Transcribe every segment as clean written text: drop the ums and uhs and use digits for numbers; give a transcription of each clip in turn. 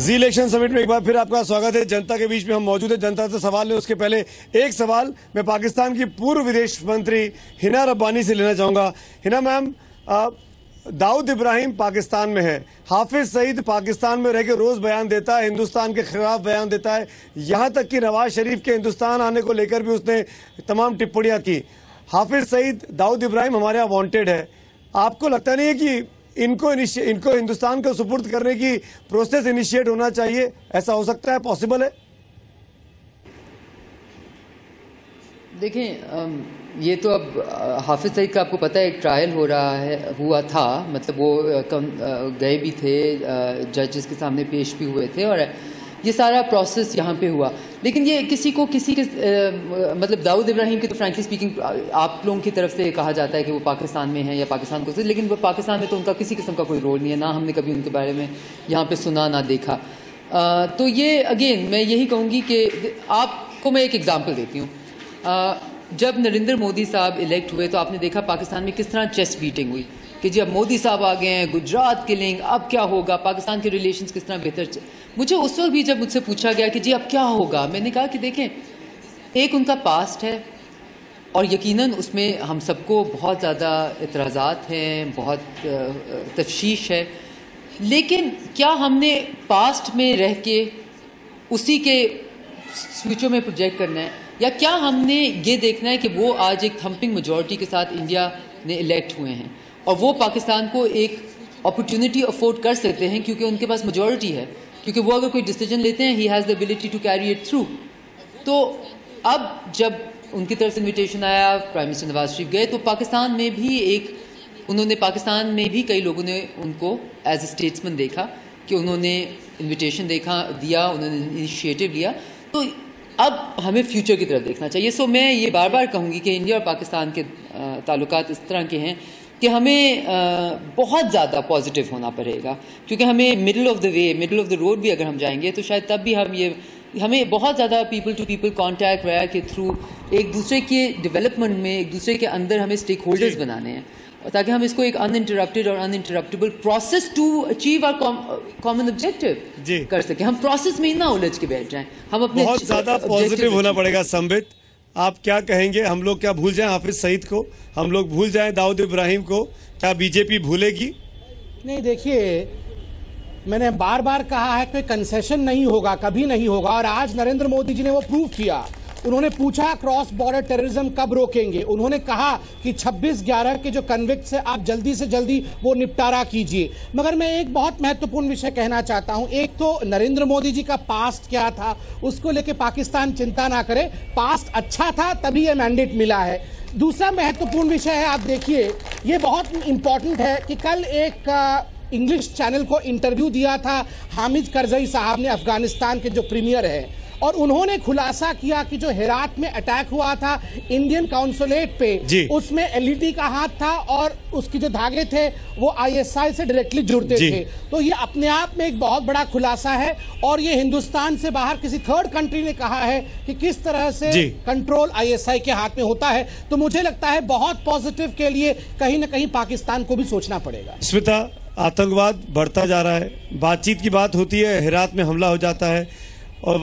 जी election summit में एक बार फिर आपका स्वागत है। जनता के बीच में हम मौजूद हैं। जनता से सवाल लें उसके पहले एक सवाल मैं पाकिस्तान की पूर्व विदेश मंत्री हिना रब्बानी से लेना चाहूंगा। हिना मैम, दाऊद इब्राहिम पाकिस्तान में है, हाफिज सईद पाकिस्तान में रह के रोज बयान देता है, हिंदुस्तान के खिलाफ बयान देता है, यहाँ तक कि नवाज शरीफ के हिंदुस्तान आने को लेकर भी उसने तमाम टिप्पणियां की। हाफिज सईद, दाऊद इब्राहिम हमारे यहाँ वांटेड है। आपको लगता नहीं है कि इनको हिंदुस्तान को सुपुर्द करने की प्रोसेस इनिशिएट होना चाहिए? ऐसा हो सकता है, पॉसिबल है? देखें, ये तो अब हाफिज सईद का आपको पता है एक ट्रायल हुआ था, मतलब वो गए भी थे, जजेस के सामने पेश भी हुए थे और ये सारा प्रोसेस यहाँ पे हुआ। लेकिन ये किसी के मतलब दाऊद इब्राहिम की तो फ्रैंकली स्पीकिंग आप लोगों की तरफ से कहा जाता है कि वो पाकिस्तान में है या पाकिस्तान को, लेकिन वो पाकिस्तान में तो उनका किसी किस्म का कोई रोल नहीं है, ना हमने कभी उनके बारे में यहाँ पे सुना ना देखा। तो ये अगेन मैं यही कहूँगी कि आपको मैं एक एग्जाम्पल देती हूँ। जब नरेंद्र मोदी साहब इलेक्ट हुए तो आपने देखा पाकिस्तान में किस तरह चेस्ट बीटिंग हुई कि जी अब मोदी साहब आ गए हैं, गुजरात किलिंग, अब क्या होगा, पाकिस्तान के रिलेशंस किस तरह बेहतर। मुझे उस वक्त भी जब मुझसे पूछा गया कि जी अब क्या होगा, मैंने कहा कि देखें, एक उनका पास्ट है और यकीनन उसमें हम सबको बहुत ज़्यादा इतराज़ात हैं, बहुत तफ्शीश है, लेकिन क्या हमने पास्ट में रह के उसी के फ्यूचर में प्रोजेक्ट करना है, या क्या हमने ये देखना है कि वो आज एक थम्पिंग मेजॉरिटी के साथ इंडिया ने इलेक्ट हुए हैं और वो पाकिस्तान को एक अपॉर्चुनिटी अफोर्ड कर सकते हैं क्योंकि उनके पास मेजॉरिटी है, क्योंकि वो अगर कोई डिसीजन लेते हैं, he has the ability to carry it through. तो अब जब उनकी तरफ से इन्विटेशन आया, प्राइम मिनिस्टर नवाज शरीफ गए, तो पाकिस्तान में भी कई लोगों ने उनको एज ए स्टेट्समैन देखा कि उन्होंने इन्विटेशन दिया, उन्होंने इनिशिएटिव लिया। तो अब हमें फ्यूचर की तरफ देखना चाहिए। सो मैं ये बार बार कहूँगी कि इंडिया और पाकिस्तान के ताल्लुकात इस तरह के हैं कि हमें बहुत ज़्यादा पॉजिटिव होना पड़ेगा, क्योंकि हमें मिडल ऑफ द रोड भी अगर हम जाएंगे तो शायद तब भी हमें बहुत ज़्यादा पीपल टू पीपल कॉन्टैक्ट वगैरह के थ्रू एक दूसरे के डेवलपमेंट में, एक दूसरे के अंदर हमें स्टेक होल्डर्स बनाने हैं ताकि हम इसको एक अनइंटरप्टेड और uninterruptible process to achieve our common objective कर सके। हम प्रोसेस में ही ना उलझ के बैठ जाएं, हम अपने बहुत ज़्यादा पॉजिटिव होना पड़ेगा। संबित, आप क्या कहेंगे? हम लोग क्या भूल जाएं हाफिज सईद को, हम लोग भूल जाएं दाऊद इब्राहिम को? क्या बीजेपी भूलेगी? नहीं, देखिए, मैंने बार बार कहा है कि कंसेशन नहीं होगा, कभी नहीं होगा, और आज नरेंद्र मोदी जी ने वो प्रूव किया। उन्होंने पूछा क्रॉस बॉर्डर टेररिज्म कब रोकेंगे, उन्होंने कहा कि 26/11 के जो कन्विक्ट्स है आप जल्दी से जल्दी वो निपटारा कीजिए। मगर मैं एक बहुत महत्वपूर्ण विषय कहना चाहता हूं। एक तो नरेंद्र मोदी जी का पास्ट क्या था उसको लेके पाकिस्तान चिंता ना करे, पास्ट अच्छा था तभी ये मैंडेट मिला है। दूसरा महत्वपूर्ण विषय है, आप देखिए, ये बहुत इंपॉर्टेंट है कि कल एक इंग्लिश चैनल को इंटरव्यू दिया था हामिद करजई साहब ने, अफगानिस्तान के जो प्रीमियर है, और उन्होंने खुलासा किया कि जो हेरात में अटैक हुआ था इंडियन काउंसुलेट पे, उसमें एलईडी का हाथ था और उसकी जो धागे थे वो आईएसआई से डायरेक्टली जुड़ते थे। तो ये अपने आप में एक बहुत बड़ा खुलासा है और ये हिंदुस्तान से बाहर किसी थर्ड कंट्री ने कहा है कि किस तरह से कंट्रोल आईएसआई के हाथ में होता है। तो मुझे लगता है बहुत पॉजिटिव के लिए कहीं ना कहीं पाकिस्तान को भी सोचना पड़ेगा। स्मिता, आतंकवाद बढ़ता जा रहा है, बातचीत की बात होती है, हेरात में हमला हो जाता है और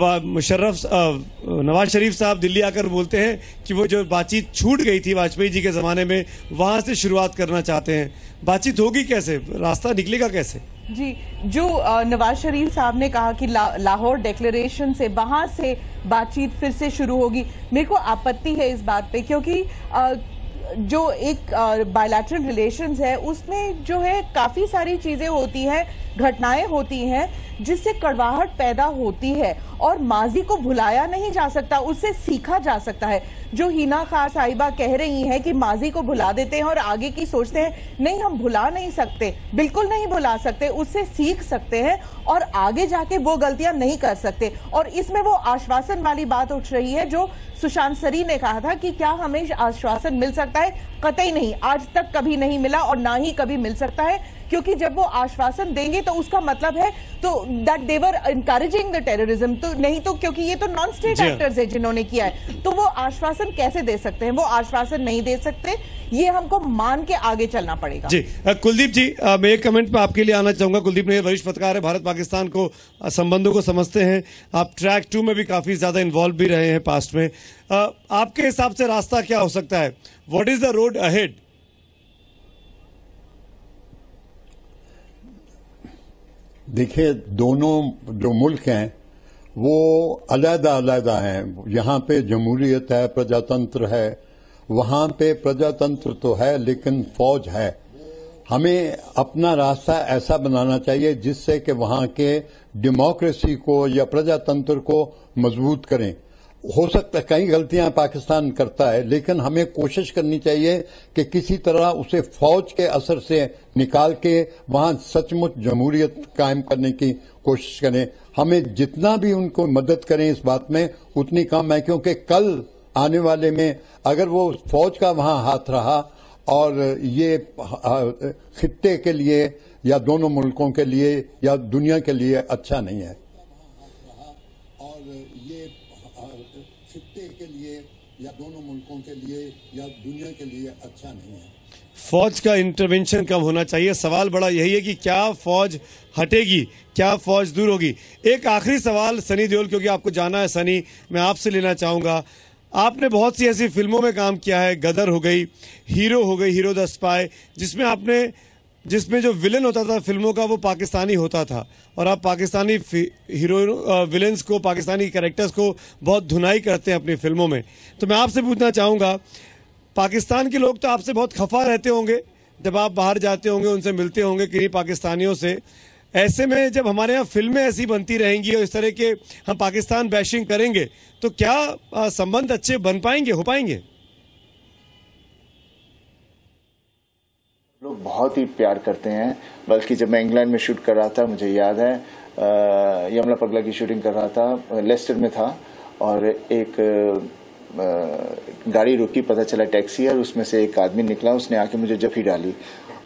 नवाज शरीफ साहब दिल्ली आकर बोलते हैं कि वो जो बातचीत छूट गई थी वाजपेयी जी के ज़माने में, वहाँ से शुरुआत करना चाहते हैं। बातचीत होगी कैसे, रास्ता निकलेगा कैसे? जी, जो नवाज शरीफ साहब ने कहा कि लाहौर डिक्लेरेशन से वहाँ से बातचीत फिर से शुरू होगी, मेरे को आपत्ति है इस बात पे, क्योंकि जो एक बायलैटरल रिलेशंस है उसमें जो है काफ़ी सारी चीज़ें होती हैं, घटनाएं होती हैं जिससे कड़वाहट पैदा होती है और माजी को भुलाया नहीं जा सकता, उससे सीखा जा सकता है। जो हिना खान साहिबा कह रही हैं कि माजी को भुला देते हैं और आगे की सोचते हैं, नहीं, हम भुला नहीं सकते, बिल्कुल नहीं भुला सकते, उससे सीख सकते हैं और आगे जाके वो गलतियां नहीं कर सकते। और इसमें वो आश्वासन वाली बात उठ रही है जो सुशांत सरी ने कहा था कि क्या हमें आश्वासन मिल सकता है? कतई नहीं, आज तक कभी नहीं मिला और ना ही कभी मिल सकता है, क्योंकि जब वो आश्वासन देंगे तो उसका मतलब है तो that they were encouraging the terrorism. तो नहीं तो क्योंकि ये तो नॉन स्टेट एक्टर्स है जिन्होंने किया है, तो वो आश्वासन कैसे दे सकते हैं? वो आश्वासन नहीं दे सकते, ये हमको मान के आगे चलना पड़ेगा। जी कुलदीप जी, मैं एक कमेंट पे आपके लिए आना चाहूंगा। कुलदीप ने वरिष्ठ पत्रकार है, भारत पाकिस्तान को संबंधों को समझते हैं, आप ट्रैक 2 में भी काफी ज्यादा इन्वॉल्व भी रहे हैं पास्ट में। आपके हिसाब से रास्ता क्या हो सकता है? What is the road ahead? देखिए, दोनों जो मुल्क हैं वो अलग-अलग हैं। यहाँ पे जमहूरियत है, प्रजातंत्र है, वहाँ पे प्रजातंत्र तो है लेकिन फौज है। हमें अपना रास्ता ऐसा बनाना चाहिए जिससे कि वहाँ के डेमोक्रेसी को या प्रजातंत्र को मजबूत करें। हो सकता है कई गलतियां पाकिस्तान करता है, लेकिन हमें कोशिश करनी चाहिए कि किसी तरह उसे फौज के असर से निकाल के वहां सचमुच जमहूरियत कायम करने की कोशिश करें। हमें जितना भी उनको मदद करें इस बात में उतनी कम है, क्योंकि कल आने वाले में अगर वो फौज का वहां हाथ रहा और ये खित्ते के लिए या दोनों मुल्कों के लिए या दुनिया के लिए अच्छा नहीं है। और ये खित्ते के लिए या दोनों मुल्कों के लिए या दुनिया के लिए अच्छा नहीं है। फौज का इंटरवेंशन कम होना चाहिए। सवाल बड़ा यही है कि क्या फौज हटेगी, क्या फौज दूर होगी? एक आखिरी सवाल सनी देओल, क्योंकि आपको जाना है सनी, मैं आपसे लेना चाहूंगा। आपने बहुत सी ऐसी फिल्मों में काम किया है, गदर हो गई, हीरो हो गई, हीरो द स्पाई, जिसमें जो विलन होता था फिल्मों का वो पाकिस्तानी होता था, और आप पाकिस्तानी हीरो विलेंस को, पाकिस्तानी कैरेक्टर्स को बहुत धुनाई करते हैं अपनी फिल्मों में। तो मैं आपसे पूछना चाहूंगा, पाकिस्तान के लोग तो आपसे बहुत खफा रहते होंगे जब आप बाहर जाते होंगे, उनसे मिलते होंगे किन्हीं पाकिस्तानियों से। ऐसे में जब हमारे यहाँ फिल्में ऐसी बनती रहेंगी और इस तरह के हम पाकिस्तान बैशिंग करेंगे, तो क्या संबंध अच्छे बन पाएंगे, हो पाएंगे? लोग बहुत ही प्यार करते हैं। बल्कि जब मैं इंग्लैंड में शूट कर रहा था, मुझे याद है यमला पगला की शूटिंग कर रहा था, लेस्टर में था, और एक गाड़ी रुकी, पता चला टैक्सी है, और उसमें से एक आदमी निकला, उसने आके मुझे जफ्फी डाली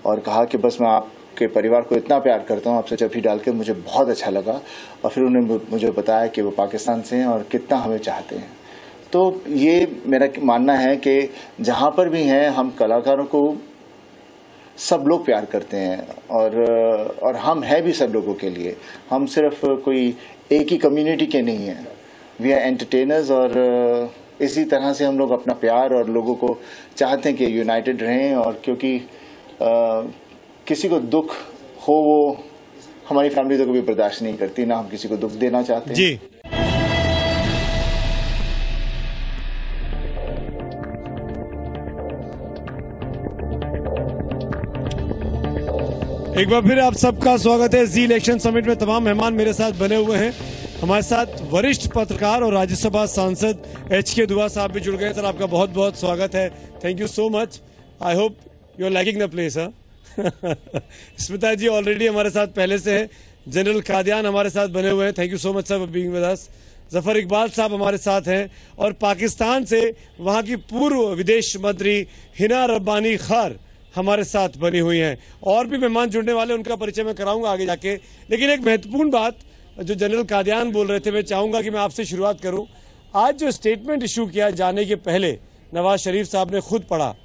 और कहा कि बस मैं आपके परिवार को इतना प्यार करता हूँ, आपसे जफ्फी डाल के मुझे बहुत अच्छा लगा। और फिर उन्होंने मुझे बताया कि वो पाकिस्तान से हैं और कितना हमें चाहते हैं। तो ये मेरा मानना है कि जहाँ पर भी हैं, हम कलाकारों को सब लोग प्यार करते हैं, और हम हैं भी सब लोगों के लिए। हम सिर्फ कोई एक ही कम्युनिटी के नहीं हैं, वी आर एंटरटेनर्स। और इसी तरह से हम लोग अपना प्यार और लोगों को चाहते हैं कि यूनाइटेड रहें। और क्योंकि किसी को दुख हो, वो हमारी फैमिली तो कभी बर्दाश्त नहीं करती, ना हम किसी को दुख देना चाहते हैं। जी एक बार फिर आप सबका स्वागत है जी इलेक्शन समिट में। तमाम मेहमान मेरे साथ बने हुए हैं। हमारे साथ वरिष्ठ पत्रकार और राज्यसभा सांसद HK दुआ साहब भी जुड़ गए। सर, आपका बहुत बहुत स्वागत है। Thank you so much. I hope you are liking the place. Smita ji already हमारे साथ पहले से है। जनरल कादियान हमारे साथ बने हुए हैं। Thank you so much sir for being with us. Zafar Iqbal साहब हमारे साथ हैं, और पाकिस्तान से वहां की पूर्व विदेश मंत्री हिना रब्बानी खार हमारे साथ बनी हुई हैं। और भी मेहमान जुड़ने वाले, उनका परिचय मैं कराऊंगा आगे जाके। लेकिन एक महत्वपूर्ण बात जो जनरल कादियान बोल रहे थे, मैं चाहूंगा कि मैं आपसे शुरुआत करूं। आज जो स्टेटमेंट इशू किया जाने के पहले नवाज शरीफ साहब ने खुद पढ़ा,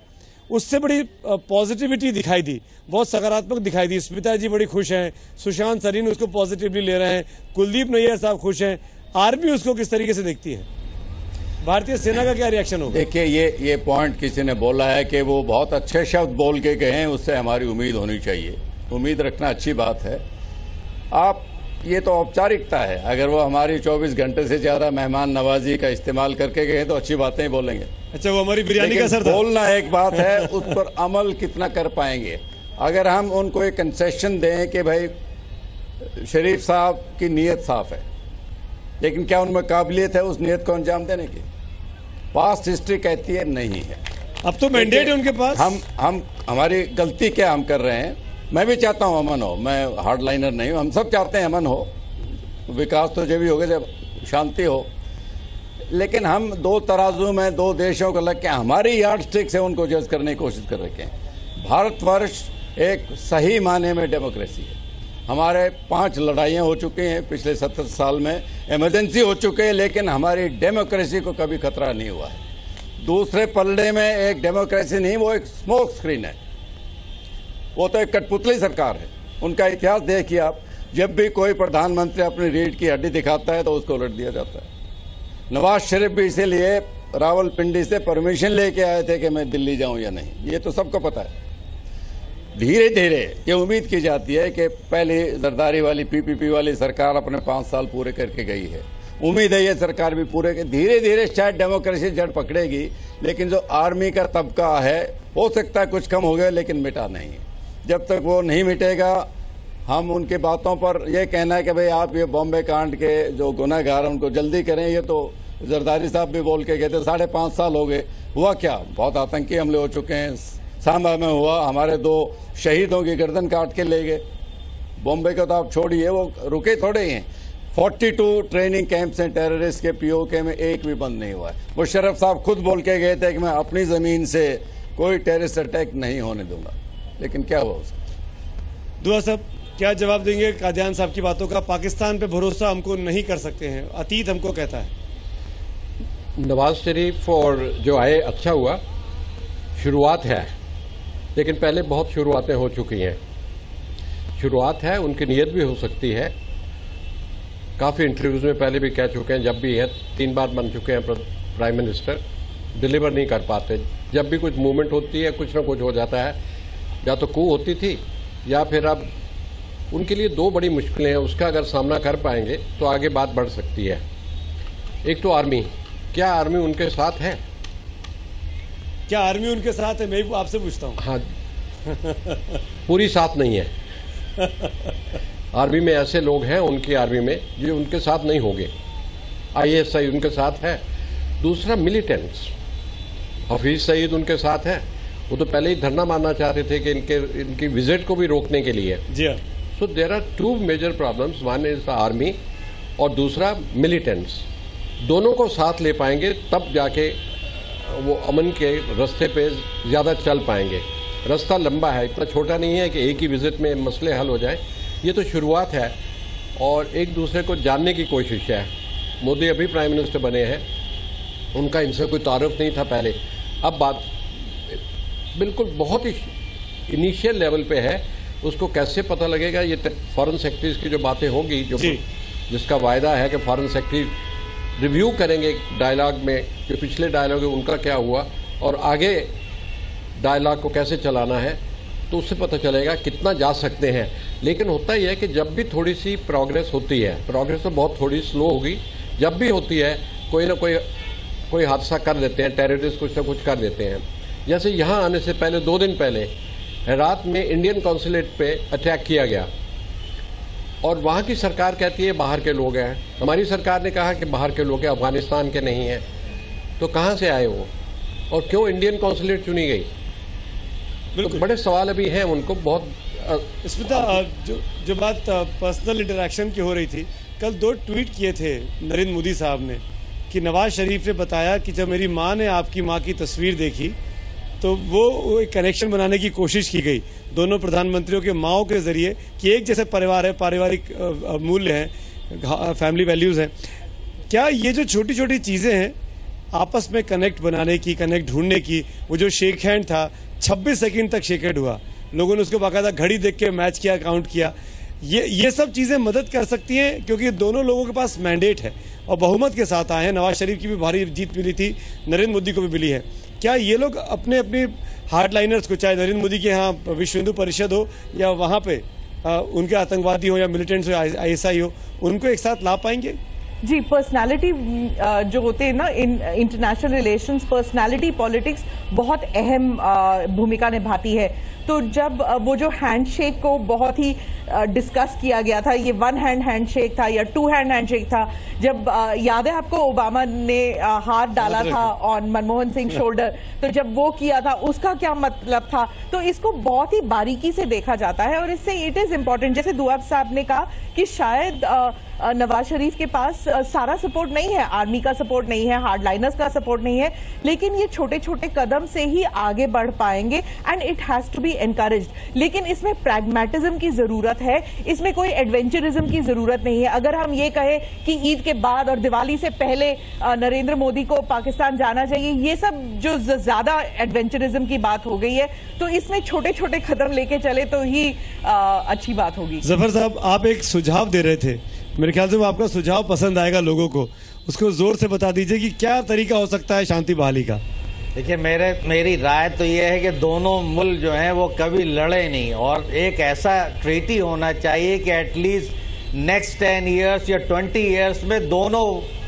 उससे बड़ी पॉजिटिविटी दिखाई दी, बहुत सकारात्मक दिखाई दी। स्मिता जी बड़ी खुश हैं, सुशांत सरीन उसको पॉजिटिवली ले रहे हैं, कुलदीप नैयर साहब खुश हैं। आर्मी उसको किस तरीके से देखती है? भारतीय सेना का क्या रिएक्शन होगा? देखिए, ये पॉइंट किसी ने बोला है कि वो बहुत अच्छे शब्द बोल के गए हैं, उससे हमारी उम्मीद होनी चाहिए। उम्मीद रखना अच्छी बात है। आप ये तो औपचारिकता है, अगर वो हमारी 24 घंटे से ज्यादा मेहमान नवाजी का इस्तेमाल करके गए तो अच्छी बातें ही बोलेंगे। अच्छा, वो हमारी बिरयानी का असर था। बोलना एक बात है, उस पर अमल कितना कर पाएंगे। अगर हम उनको एक कंसेशन दें कि भाई शरीफ साहब की नीयत साफ है, लेकिन क्या उनमें काबिलियत है उस नीयत को अंजाम देने की? पास्ट हिस्ट्री कहती है नहीं है। अब तो मैंडेट है उनके पास। हम हमारी गलती क्या हम कर रहे हैं? मैं भी चाहता हूं अमन हो, मैं हार्ड लाइनर नहीं हूं, हम सब चाहते हैं अमन हो, विकास तो जब भी होगा जब शांति हो। लेकिन हम दो तराजू में दो देशों को लग के हमारी यार्ड स्टिक से उनको जज करने की कोशिश कर रखे हैं। भारतवर्ष एक सही माने में डेमोक्रेसी है, हमारे 5 लड़ाइयाँ हो चुकी हैं पिछले 70 साल में, इमरजेंसी हो चुके हैं, लेकिन हमारी डेमोक्रेसी को कभी खतरा नहीं हुआ है। दूसरे पलड़े में एक डेमोक्रेसी नहीं, वो एक स्मोक स्क्रीन है, वो तो एक कठपुतली सरकार है। उनका इतिहास देखिए आप, जब भी कोई प्रधानमंत्री अपनी रीढ़ की हड्डी दिखाता है तो उसको उलट दिया जाता है। नवाज शरीफ भी इसीलिए रावलपिंडी से परमिशन लेके आए थे कि मैं दिल्ली जाऊं या नहीं, ये तो सबको पता है। धीरे धीरे ये उम्मीद की जाती है कि पहले जरदारी वाली पीपीपी वाली सरकार अपने 5 साल पूरे करके गई है, उम्मीद है ये सरकार भी पूरे के धीरे धीरे शायद डेमोक्रेसी जड़ पकड़ेगी। लेकिन जो आर्मी का तबका है, हो सकता है कुछ कम हो गया, लेकिन मिटा नहीं। जब तक वो नहीं मिटेगा, हम उनकी बातों पर यह कहना है कि भाई आप ये बॉम्बे कांड के जो गुनहगार उनको जल्दी करें, ये तो जरदारी साहब भी बोल के गए थे। 5.5 साल हो गए, हुआ क्या? बहुत आतंकी हमले हो चुके हैं। सांबा में हुआ, हमारे 2 शहीदों की गर्दन काट के ले गए। बॉम्बे को तो आप छोड़िए, वो रुके थोड़े ही हैं। 42 ट्रेनिंग कैंप्स हैं टेररिस्ट के, पीओके में एक भी बंद नहीं हुआ है। मुशर्रफ साहब खुद बोल के गए थे कि मैं अपनी जमीन से कोई टेररिस्ट अटैक नहीं होने दूंगा, लेकिन क्या हुआ उसका? दुआ साहब क्या जवाब देंगे कादियान साहब की बातों का? पाकिस्तान पे भरोसा हमको नहीं कर सकते हैं, अतीत हमको कहता है। नवाज शरीफ और जो आए अच्छा हुआ, शुरुआत है, लेकिन पहले बहुत शुरुआतें हो चुकी हैं। शुरुआत है, उनकी नीयत भी हो सकती है। काफ़ी इंटरव्यूज में पहले भी कह चुके हैं, जब भी है 3 बार बन चुके हैं प्राइम मिनिस्टर, डिलीवर नहीं कर पाते। जब भी कुछ मूवमेंट होती है, कुछ ना कुछ हो जाता है, या तो कू होती थी या फिर अब उनके लिए 2 बड़ी मुश्किलें हैं। उसका अगर सामना कर पाएंगे तो आगे बात बढ़ सकती है। एक तो आर्मी, क्या आर्मी उनके साथ है? क्या आर्मी उनके साथ है? मैं भी आपसे पूछता हूँ। हाँ, पूरी साथ नहीं है। आर्मी में ऐसे लोग हैं, उनकी आर्मी में, जो उनके साथ नहीं होंगे। ISI उनके साथ है। दूसरा मिलिटेंट्स, हफीज सईद उनके साथ है। वो तो पहले ही धरना मारना चाहते थे कि इनकी विजिट को भी रोकने के लिए। जी हाँ। So there are 2 major problems, one is the army और दूसरा मिलिटेंट्स। दोनों को साथ ले पाएंगे तब जाके वो अमन के रास्ते पे ज़्यादा चल पाएंगे। रास्ता लंबा है, इतना छोटा नहीं है कि एक ही विजिट में मसले हल हो जाए। ये तो शुरुआत है और एक दूसरे को जानने की कोशिश है। मोदी अभी प्राइम मिनिस्टर बने हैं, उनका इनसे कोई तारुफ नहीं था पहले। अब बात बिल्कुल बहुत ही इनिशियल लेवल पे है। उसको कैसे पता लगेगा? ये फॉरेन सेक्रेटरीज की जो बातें होंगी, जो जिसका वायदा है कि फॉरेन सेक्रेटरी रिव्यू करेंगे डायलॉग में, जो पिछले डायलॉग है उनका क्या हुआ और आगे डायलॉग को कैसे चलाना है, तो उससे पता चलेगा कितना जा सकते हैं। लेकिन होता ही है कि जब भी थोड़ी सी प्रोग्रेस होती है, प्रोग्रेस तो बहुत थोड़ी स्लो होगी, जब भी होती है कोई ना कोई हादसा कर देते हैं, टेररिस्ट कुछ ना कुछ कर देते हैं। जैसे यहाँ आने से पहले 2 दिन पहले रात में इंडियन कॉन्सुलेट पे अटैक किया गया और वहाँ की सरकार कहती है बाहर के लोग हैं। हमारी सरकार ने कहा कि बाहर के लोग हैं, अफगानिस्तान के नहीं हैं। तो कहाँ से आए वो और क्यों इंडियन कॉन्सुलेट चुनी गई? तो बड़े सवाल अभी हैं उनको बहुत। स्मिता, जो बात पर्सनल इंटरेक्शन की हो रही थी, कल 2 ट्वीट किए थे नरेंद्र मोदी साहब ने कि नवाज शरीफ ने बताया कि जब मेरी माँ ने आपकी माँ की तस्वीर देखी तो वो एक कनेक्शन बनाने की कोशिश की गई दोनों प्रधानमंत्रियों के माओं के जरिए कि एक जैसे परिवार है, पारिवारिक मूल्य हैं, फैमिली वैल्यूज हैं। क्या ये जो छोटी छोटी चीजें हैं आपस में कनेक्ट बनाने की, कनेक्ट ढूंढने की, वो जो शेक हैंड था 26 सेकंड तक शेक हैंड हुआ, लोगों ने उसको बाकायदा घड़ी देख के मैच किया, काउंट किया, ये सब चीजें मदद कर सकती हैं क्योंकि दोनों लोगों के पास मैंडेट है और बहुमत के साथ आए हैं। नवाज शरीफ की भी भारी जीत मिली थी, नरेंद्र मोदी को भी मिली है। क्या ये लोग अपने अपने हार्डलाइनर्स को, चाहे नरेंद्र मोदी के यहाँ विश्व हिंदू परिषद हो या वहाँ पे उनके आतंकवादी हो या मिलिटेंट्स हो, ISI हो, उनको एक साथ ला पाएंगे? जी, पर्सनालिटी जो होते हैं ना in international relations, personality politics बहुत अहम भूमिका निभाती है। तो जब वो जो हैंडशेक को बहुत ही डिस्कस किया गया था, ये 1 हैंड हैंडशेक था या 2 हैंड हैंडशेक था, जब याद है आपको ओबामा ने हाथ डाला था ऑन मनमोहन सिंह शोल्डर, तो जब वो किया था उसका क्या मतलब था? तो इसको बहुत ही बारीकी से देखा जाता है और इससे इट इज इम्पोर्टेंट, जैसे दुआब साहब ने कहा कि शायद नवाज शरीफ के पास सारा सपोर्ट नहीं है, आर्मी का सपोर्ट नहीं है, हार्डलाइनर्स का सपोर्ट नहीं है, लेकिन ये छोटे छोटे कदम से ही आगे बढ़ पाएंगे and it has to be encouraged. लेकिन इसमें प्रैग्मेटिज्म की जरूरत है, इसमें कोई एडवेंचरिज्म की जरूरत नहीं है। अगर हम ये कहें कि ईद के बाद और दिवाली से पहले नरेंद्र मोदी को पाकिस्तान जाना चाहिए, ये सब जो ज्यादा एडवेंचरिज्म की बात हो गई है, तो इसमें छोटे छोटे कदम लेके चले तो ही अच्छी बात होगी। जफर साहब, आप एक सुझाव दे रहे थे, मेरे ख्याल से वो आपका सुझाव पसंद आएगा लोगों को, उसको जोर से बता दीजिए कि क्या तरीका हो सकता है शांति बहाली का। देखिए, मेरी राय तो ये है कि दोनों मुल्क जो हैं वो कभी लड़े नहीं, और एक ऐसा ट्रीटी होना चाहिए कि एटलीस्ट नेक्स्ट 10 ईयर्स या 20 ईयर्स में दोनों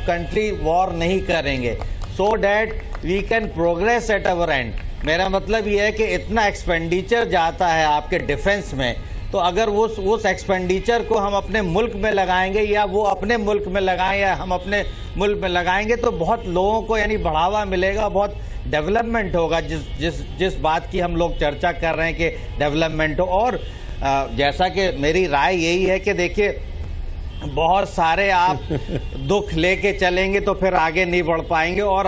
कंट्री वॉर नहीं करेंगे, so that we can progress at our end. मेरा मतलब ये है कि इतना एक्सपेंडिचर जाता है आपके डिफेंस में, तो अगर उस एक्सपेंडिचर को हम अपने मुल्क में लगाएंगे या वो अपने मुल्क में लगाएं या हम अपने मुल्क में लगाएंगे तो बहुत लोगों को यानी बढ़ावा मिलेगा, बहुत डेवलपमेंट होगा, जिस बात की हम लोग चर्चा कर रहे हैं कि डेवलपमेंट हो। और जैसा कि मेरी राय यही है कि देखिए, बहुत सारे आप दुख लेके चलेंगे तो फिर आगे नहीं बढ़ पाएंगे, और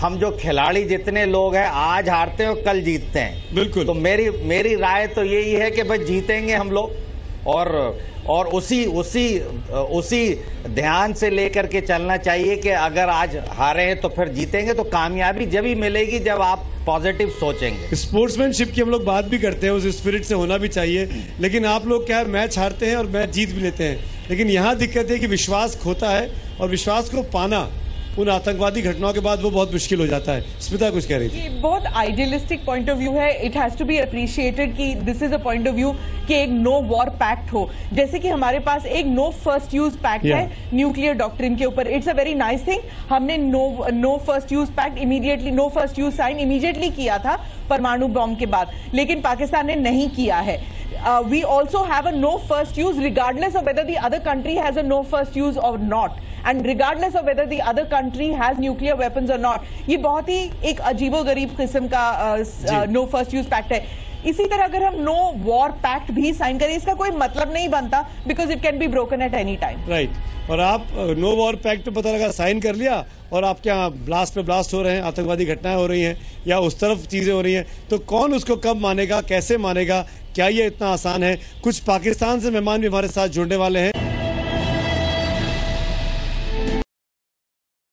हम जो खिलाड़ी जितने लोग हैं आज हारते हैं और कल जीतते हैं। बिल्कुल। तो मेरी राय तो यही है कि भाई जीतेंगे हम लोग, और उसी ध्यान से लेकर के चलना चाहिए कि अगर आज हारे हैं तो फिर जीतेंगे, तो कामयाबी जब ही मिलेगी जब आप पॉजिटिव सोचेंगे। स्पोर्ट्समैनशिप की हम लोग बात भी करते हैं, उस स्पिरिट से होना भी चाहिए, लेकिन आप लोग क्या मैच हारते हैं और मैच जीत भी लेते हैं, लेकिन यहाँ दिक्कत है कि विश्वास खोता है, और विश्वास को पाना उन आतंकवादी घटनाओं के बाद वो बहुत मुश्किल हो जाता है। स्मिता कुछ कह रही थी। ये बहुत आइडियलिस्टिक पॉइंट ऑफ व्यू है, it has to be appreciated कि this is a point of view कि एक नो वॉर पैक्ट हो, जैसे कि हमारे पास एक नो फर्स्ट यूज पैक्ट है न्यूक्लियर डॉक्ट्रिन के ऊपर। It's a very nice thing. हमने no first use pact immediately, no first use sign immediately किया था परमाणु बॉम्ब के बाद, लेकिन पाकिस्तान ने नहीं किया है। We also have a no first use regardless of whether the other country has a no first use or not, and regardless of whether the other country has nuclear weapons or not. ये बहुत ही एक अजीबोगरीब किस्म का no first use pact है। इसी तरह अगर हम नो वॉर पैक्ट भी साइन करें, इसका कोई मतलब नहीं बनता, because it can be broken at any time. Right. और आप नो वॉर पैक्ट पे पता लगा साइन कर लिया और आपके यहाँ ब्लास्ट पे ब्लास्ट हो रहे हैं, आतंकवादी घटनाएं हो रही हैं या उस तरफ चीजें हो रही हैं, तो कौन उसको कब मानेगा, कैसे मानेगा, क्या ये इतना आसान है? कुछ पाकिस्तान से मेहमान भी हमारे साथ जुड़ने वाले हैं।